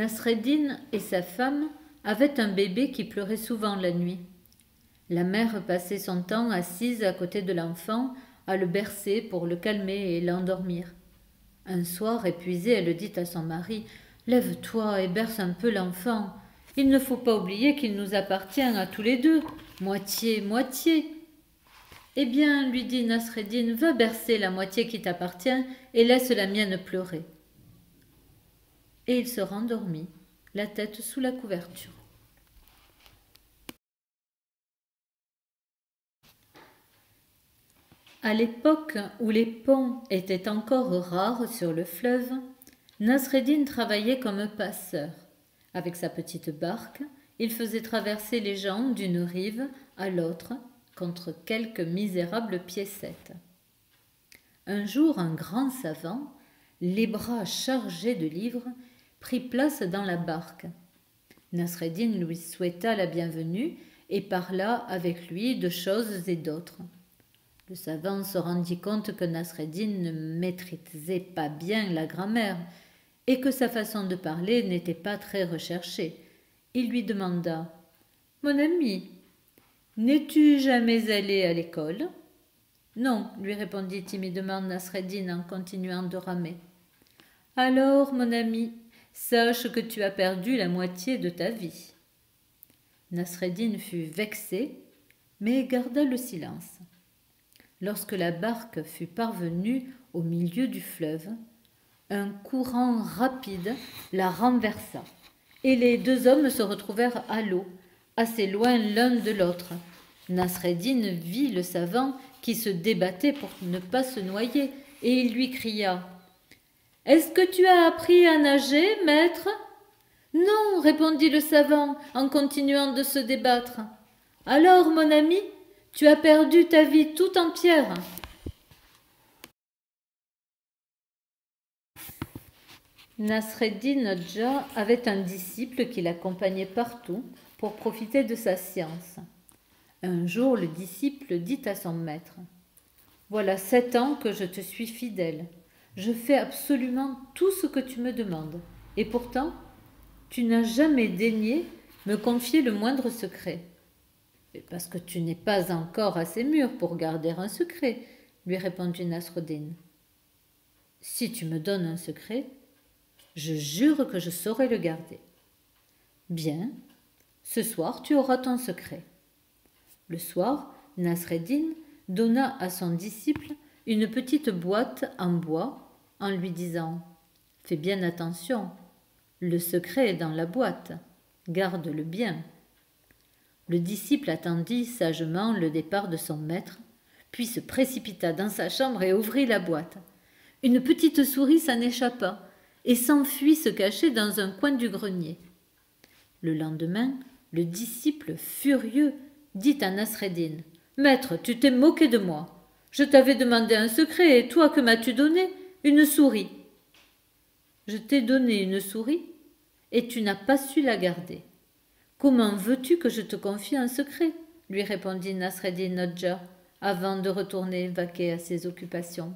Nasreddin et sa femme avaient un bébé qui pleurait souvent la nuit. La mère passait son temps assise à côté de l'enfant, à le bercer pour le calmer et l'endormir. Un soir, épuisée, elle dit à son mari « Lève-toi et berce un peu l'enfant. Il ne faut pas oublier qu'il nous appartient à tous les deux, moitié, moitié. » « Eh bien, lui dit Nasreddin, va bercer la moitié qui t'appartient et laisse la mienne pleurer. » Et il se rendormit, la tête sous la couverture. À l'époque où les ponts étaient encore rares sur le fleuve, Nasreddin travaillait comme passeur. Avec sa petite barque, il faisait traverser les gens d'une rive à l'autre contre quelques misérables piécettes. Un jour, un grand savant, les bras chargés de livres, prit place dans la barque. Nasreddin lui souhaita la bienvenue et parla avec lui de choses et d'autres. Le savant se rendit compte que Nasreddin ne maîtrisait pas bien la grammaire et que sa façon de parler n'était pas très recherchée. Il lui demanda « Mon ami, n'es-tu jamais allé à l'école ?»« Non, lui répondit timidement Nasreddin en continuant de ramer. Alors, mon ami, sache que tu as perdu la moitié de ta vie. Nasreddin fut vexé, mais garda le silence. Lorsque la barque fut parvenue au milieu du fleuve, un courant rapide la renversa, et les deux hommes se retrouvèrent à l'eau, assez loin l'un de l'autre. Nasreddin vit le savant qui se débattait pour ne pas se noyer, et il lui cria « Est-ce que tu as appris à nager, maître ?» « Non, répondit le savant en continuant de se débattre. « Alors, mon ami, tu as perdu ta vie tout entière. » Nasreddin Hodja avait un disciple qui l'accompagnait partout pour profiter de sa science. Un jour, le disciple dit à son maître « Voilà 7 ans que je te suis fidèle. Je fais absolument tout ce que tu me demandes. Et pourtant, tu n'as jamais daigné me confier le moindre secret. »« Parce que tu n'es pas encore assez mûr pour garder un secret, » lui répondit Nasreddin. « Si tu me donnes un secret, je jure que je saurai le garder. »« Bien, ce soir tu auras ton secret. » Le soir, Nasreddin donna à son disciple une petite boîte en bois en lui disant « Fais bien attention, le secret est dans la boîte, garde-le bien. » Le disciple attendit sagement le départ de son maître, puis se précipita dans sa chambre et ouvrit la boîte. Une petite souris s'en échappa et s'enfuit se cacher dans un coin du grenier. Le lendemain, le disciple, furieux, dit à Nasreddin « Maître, tu t'es moqué de moi. Je t'avais demandé un secret et toi, que m'as-tu donné? Une souris. » « Je t'ai donné une souris et tu n'as pas su la garder. Comment veux-tu que je te confie un secret ?» lui répondit Nasreddin Hodja avant de retourner vaquer à ses occupations.